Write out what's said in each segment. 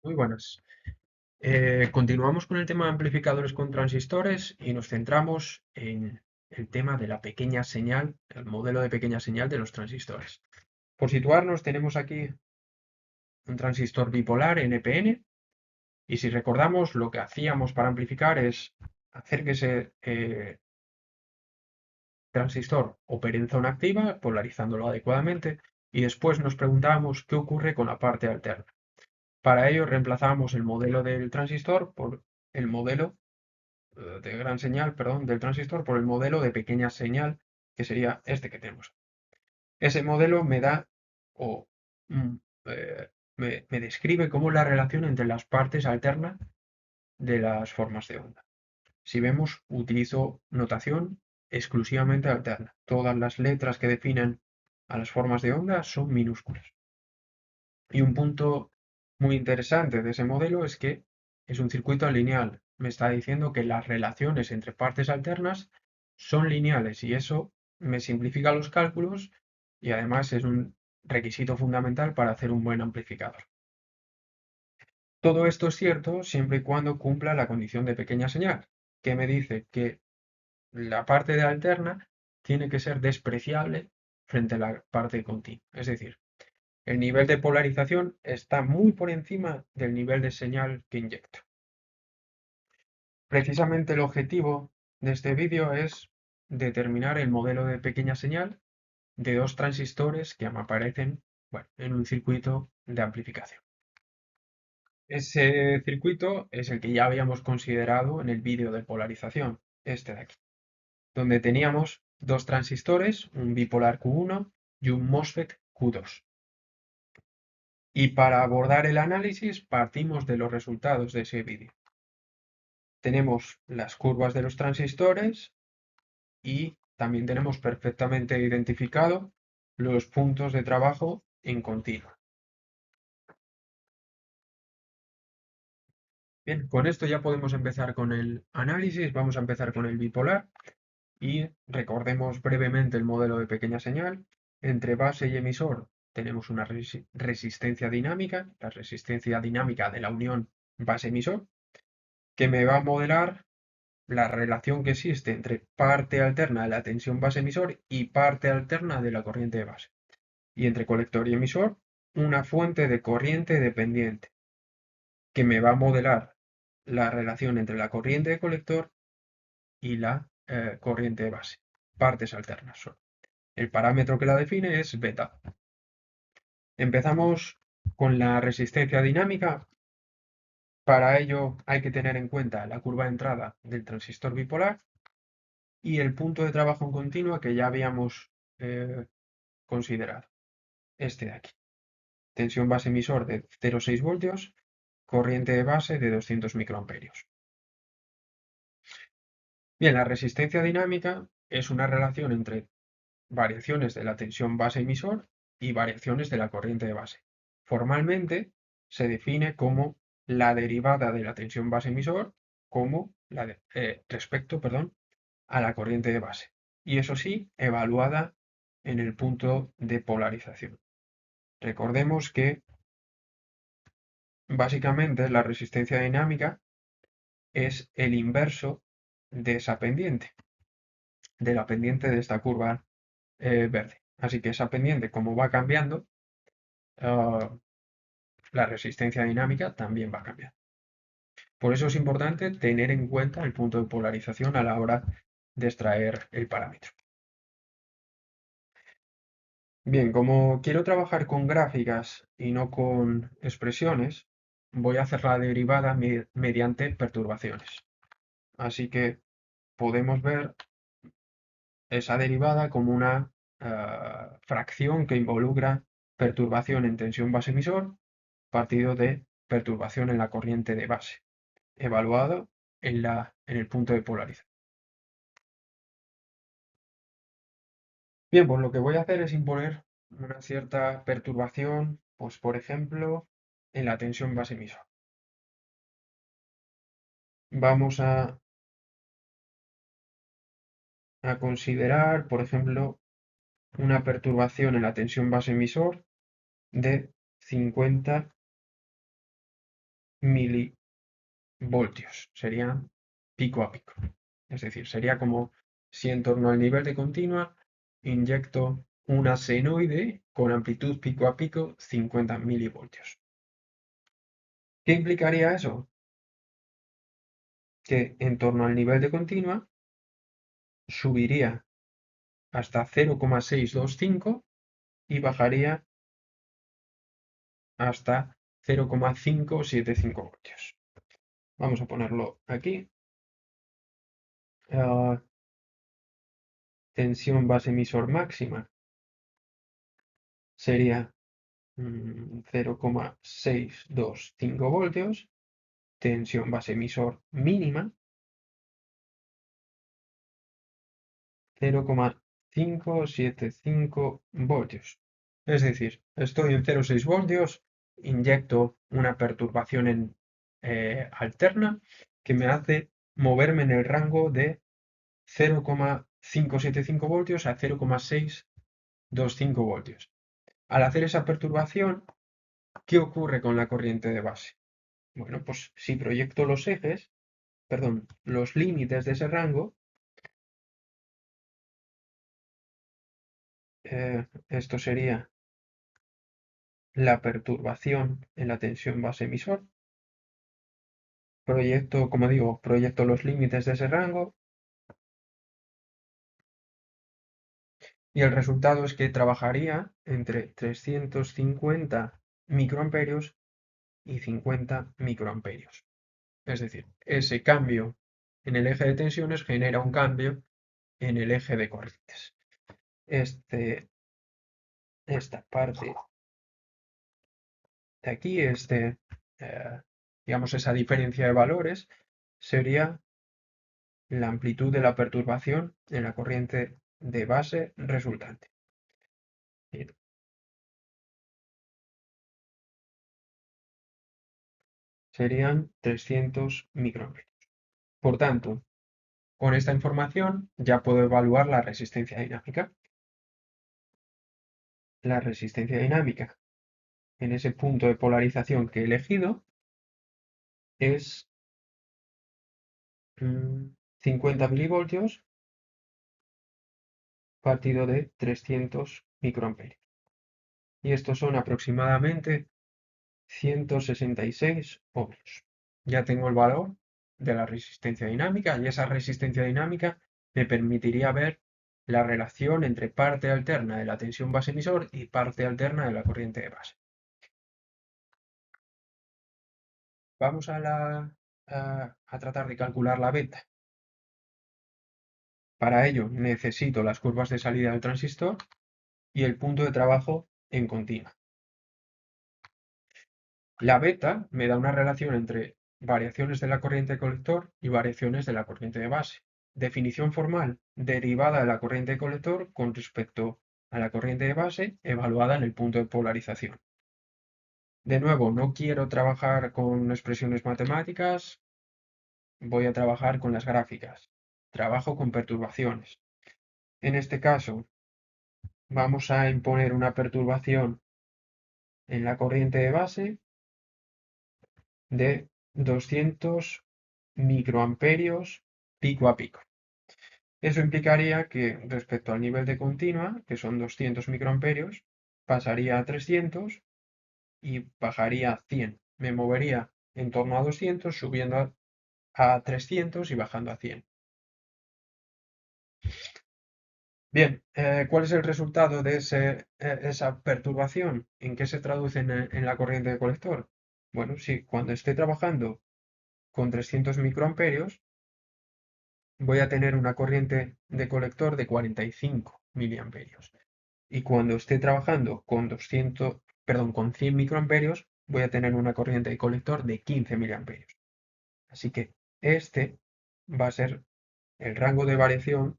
Muy buenas. Continuamos con el tema de amplificadores con transistores y nos centramos en el tema de la pequeña señal, el modelo de pequeña señal de los transistores. Por situarnos, tenemos aquí un transistor bipolar NPN y si recordamos, lo que hacíamos para amplificar es hacer que ese transistor opere en zona activa, polarizándolo adecuadamente, y después nos preguntábamos qué ocurre con la parte alterna. Para ello reemplazábamos el modelo del transistor por el modelo de gran señal, perdón, del transistor por el modelo de pequeña señal, que sería este que tenemos. Ese modelo me da o mm, me describe cómo es la relación entre las partes alternas de las formas de onda. Si vemos, utilizo notación exclusivamente alterna. Todas las letras que definen a las formas de onda son minúsculas. Y un punto muy interesante de ese modelo es que es un circuito lineal. Me está diciendo que las relaciones entre partes alternas son lineales y eso me simplifica los cálculos y además es un requisito fundamental para hacer un buen amplificador. Todo esto es cierto siempre y cuando cumpla la condición de pequeña señal, que me dice que la parte de alterna tiene que ser despreciable frente a la parte continua. Es decir, el nivel de polarización está muy por encima del nivel de señal que inyecto. Precisamente el objetivo de este vídeo es determinar el modelo de pequeña señal de dos transistores que me aparecen, bueno, en un circuito de amplificación. Ese circuito es el que ya habíamos considerado en el vídeo de polarización, este de aquí, donde teníamos dos transistores, un bipolar Q1 y un MOSFET Q2. Y para abordar el análisis partimos de los resultados de ese vídeo. Tenemos las curvas de los transistores y también tenemos perfectamente identificado los puntos de trabajo en continuo. Bien, con esto ya podemos empezar con el análisis. Vamos a empezar con el bipolar y recordemos brevemente el modelo de pequeña señal. Entre base y emisor tenemos una resistencia dinámica, la resistencia dinámica de la unión base-emisor, que me va a modelar la relación que existe entre parte alterna de la tensión base-emisor y parte alterna de la corriente de base. Y entre colector y emisor, una fuente de corriente dependiente, que me va a modelar la relación entre la corriente de colector y la corriente de base. Partes alternas son. El parámetro que la define es beta. Empezamos con la resistencia dinámica. Para ello hay que tener en cuenta la curva de entrada del transistor bipolar y el punto de trabajo en continua que ya habíamos considerado, este de aquí. Tensión base emisor de 0,6 voltios, corriente de base de 200 microamperios. Bien, la resistencia dinámica es una relación entre variaciones de la tensión base emisor y variaciones de la corriente de base. Formalmente se define como la derivada de la tensión base emisor como respecto, perdón, a la corriente de base. Y eso sí, evaluada en el punto de polarización. Recordemos que básicamente la resistencia dinámica es el inverso de esa pendiente, de la pendiente de esta curva verde. Así que esa pendiente, como va cambiando, la resistencia dinámica también va a cambiar. Por eso es importante tener en cuenta el punto de polarización a la hora de extraer el parámetro. Bien, como quiero trabajar con gráficas y no con expresiones, voy a hacer la derivada mediante perturbaciones. Así que podemos ver esa derivada como una fracción que involucra perturbación en tensión base-emisor partido de perturbación en la corriente de base, evaluado en el punto de polarización. Bien, pues lo que voy a hacer es imponer una cierta perturbación, pues por ejemplo, en la tensión base-emisor. Vamos a considerar, por ejemplo, una perturbación en la tensión base-emisor de 50 milivoltios, serían pico a pico. Es decir, sería como si en torno al nivel de continua inyecto una senoide con amplitud pico a pico 50 milivoltios. ¿Qué implicaría eso? Que en torno al nivel de continua subiría hasta 0,625 y bajaría hasta 0,575 voltios. Vamos a ponerlo aquí. Tensión base emisor máxima sería 0,625 voltios. Tensión base emisor mínima 0,575 voltios. Es decir, estoy en 0,6 voltios, inyecto una perturbación alterna que me hace moverme en el rango de 0,575 voltios a 0,625 voltios. Al hacer esa perturbación, ¿qué ocurre con la corriente de base? Bueno, pues si proyecto los ejes, perdón, los límites de ese rango, esto sería la perturbación en la tensión base emisor. Proyecto, como digo, proyecto los límites de ese rango y el resultado es que trabajaría entre 350 microamperios y 50 microamperios. Es decir, ese cambio en el eje de tensiones genera un cambio en el eje de corrientes. Esta parte de aquí, digamos, esa diferencia de valores sería la amplitud de la perturbación en la corriente de base resultante. Serían 300 microamperios. Por tanto, con esta información ya puedo evaluar la resistencia dinámica. La resistencia dinámica en ese punto de polarización que he elegido es 50 milivoltios partido de 300 microamperios. Y estos son aproximadamente 166 ohmios. Ya tengo el valor de la resistencia dinámica y esa resistencia dinámica me permitiría ver la relación entre parte alterna de la tensión base emisor y parte alterna de la corriente de base. Vamos a tratar de calcular la beta. Para ello necesito las curvas de salida del transistor y el punto de trabajo en continua. La beta me da una relación entre variaciones de la corriente de colector y variaciones de la corriente de base. Definición formal, derivada de la corriente de colector con respecto a la corriente de base evaluada en el punto de polarización. De nuevo, no quiero trabajar con expresiones matemáticas, voy a trabajar con las gráficas. Trabajo con perturbaciones. En este caso, vamos a imponer una perturbación en la corriente de base de 200 microamperios pico a pico. Eso implicaría que respecto al nivel de continua, que son 200 microamperios, pasaría a 300 y bajaría a 100. Me movería en torno a 200, subiendo a 300 y bajando a 100. Bien, ¿cuál es el resultado de esa perturbación? ¿En qué se traduce en la corriente de colector? Bueno, si cuando esté trabajando con 300 microamperios, voy a tener una corriente de colector de 45 miliamperios. Y cuando esté trabajando con 100 microamperios, voy a tener una corriente de colector de 15 miliamperios. Así que este va a ser el rango de variación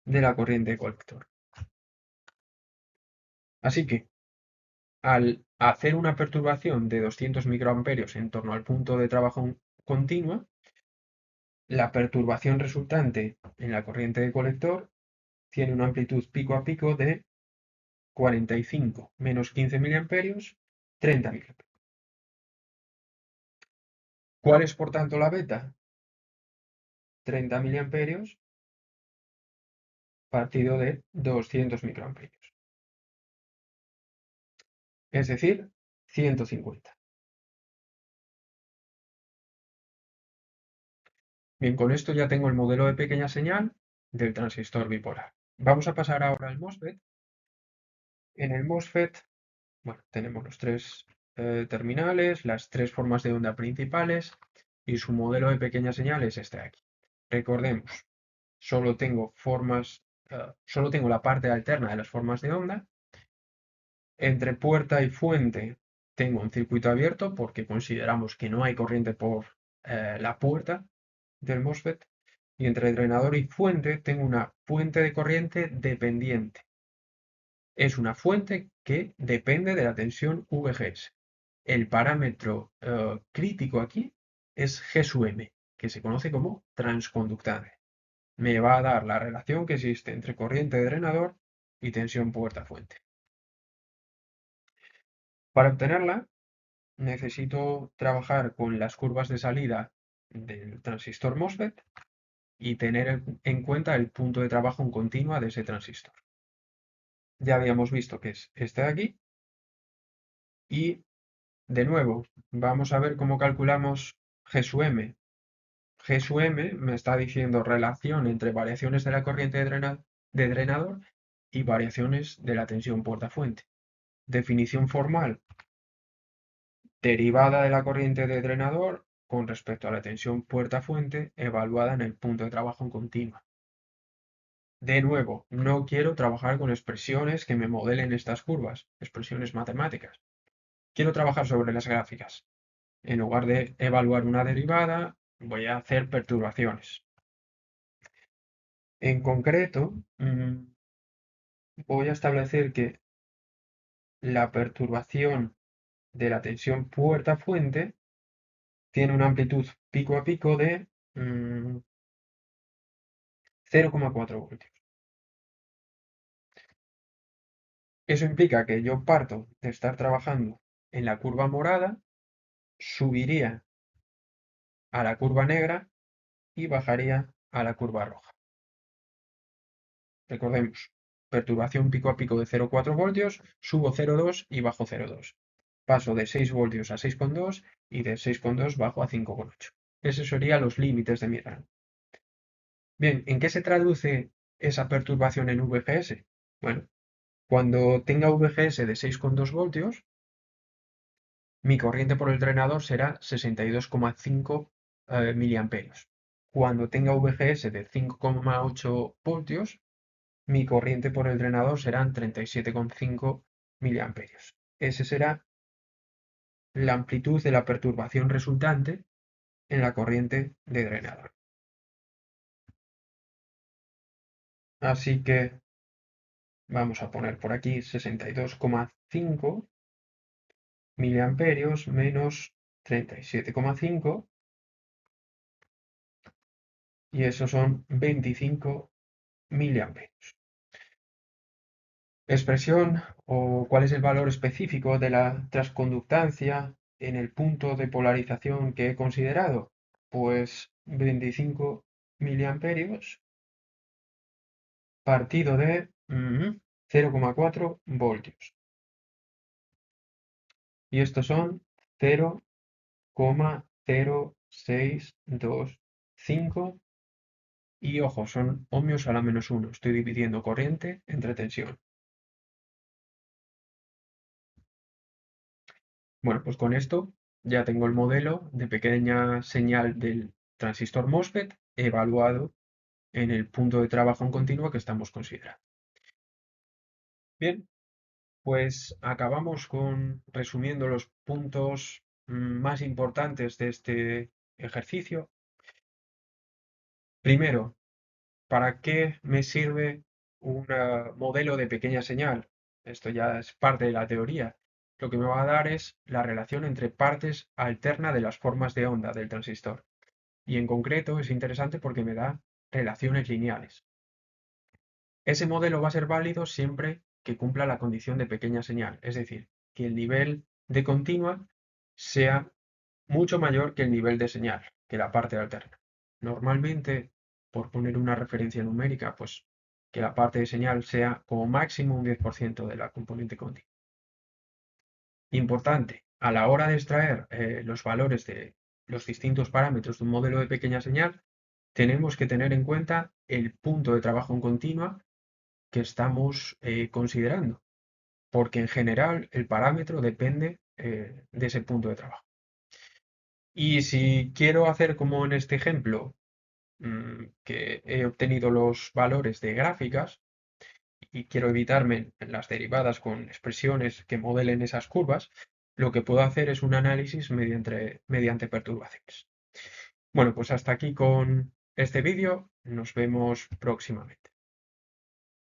de la corriente de colector. Así que al hacer una perturbación de 200 microamperios en torno al punto de trabajo continua, la perturbación resultante en la corriente de colector tiene una amplitud pico a pico de 45 menos 15 miliamperios, 30 miliamperios. ¿Cuál es, por tanto, la beta? 30 miliamperios partido de 200 microamperios, es decir, 150. Bien, con esto ya tengo el modelo de pequeña señal del transistor bipolar. Vamos a pasar ahora al MOSFET. En el MOSFET, bueno, tenemos los tres terminales, las tres formas de onda principales y su modelo de pequeña señal es este de aquí. Recordemos, solo tengo la parte alterna de las formas de onda. Entre puerta y fuente tengo un circuito abierto porque consideramos que no hay corriente por la puerta del MOSFET. Y entre drenador y fuente tengo una fuente de corriente dependiente. Es una fuente que depende de la tensión VGS. El parámetro crítico aquí es G sub M, que se conoce como transconductancia. Me va a dar la relación que existe entre corriente de drenador y tensión puerta-fuente. Para obtenerla, necesito trabajar con las curvas de salida del transistor MOSFET y tener en cuenta el punto de trabajo en continua de ese transistor. Ya habíamos visto que es este de aquí y de nuevo vamos a ver cómo calculamos G sub M. G sub M me está diciendo relación entre variaciones de la corriente de drenador y variaciones de la tensión puerta-fuente. Definición formal: derivada de la corriente de drenador con respecto a la tensión puerta-fuente evaluada en el punto de trabajo en continua. De nuevo, no quiero trabajar con expresiones que me modelen estas curvas, expresiones matemáticas. Quiero trabajar sobre las gráficas. En lugar de evaluar una derivada, voy a hacer perturbaciones. En concreto, voy a establecer que la perturbación de la tensión puerta-fuente tiene una amplitud pico a pico de 0,4 voltios. Eso implica que yo parto de estar trabajando en la curva morada, subiría a la curva negra y bajaría a la curva roja. Recordemos, perturbación pico a pico de 0,4 voltios, subo 0,2 y bajo 0,2. Paso de 6 voltios a 6,2 y de 6,2 bajo a 5,8. Esos serían los límites de mi rango. Bien, ¿en qué se traduce esa perturbación en VGS? Bueno, cuando tenga VGS de 6,2 voltios, mi corriente por el drenador será 62,5 miliamperios. Cuando tenga VGS de 5,8 voltios, mi corriente por el drenador serán 37,5 miliamperios. Esa será la amplitud de la perturbación resultante en la corriente de drenador. Así que vamos a poner por aquí 62,5 miliamperios menos 37,5 y eso son 25 miliamperios. Expresión o cuál es el valor específico de la transconductancia en el punto de polarización que he considerado. Pues 25 miliamperios partido de 0,4 voltios. Y estos son 0,0625 y ojo, son ohmios a la -1. Estoy dividiendo corriente entre tensión. Bueno, pues con esto ya tengo el modelo de pequeña señal del transistor MOSFET evaluado en el punto de trabajo en continuo que estamos considerando. Bien, pues acabamos resumiendo los puntos más importantes de este ejercicio. Primero, ¿para qué me sirve un modelo de pequeña señal? Esto ya es parte de la teoría. Lo que me va a dar es la relación entre partes alternas de las formas de onda del transistor. Y en concreto es interesante porque me da relaciones lineales. Ese modelo va a ser válido siempre que cumpla la condición de pequeña señal, es decir, que el nivel de continua sea mucho mayor que el nivel de señal, que la parte alterna. Normalmente, por poner una referencia numérica, pues que la parte de señal sea como máximo un 10% de la componente continua. Importante, a la hora de extraer los valores de los distintos parámetros de un modelo de pequeña señal, tenemos que tener en cuenta el punto de trabajo en continua que estamos considerando, porque en general el parámetro depende de ese punto de trabajo. Y si quiero hacer como en este ejemplo, que he obtenido los valores de gráficas y quiero evitarme las derivadas con expresiones que modelen esas curvas, lo que puedo hacer es un análisis mediante perturbaciones. Bueno, pues hasta aquí con este vídeo. Nos vemos próximamente.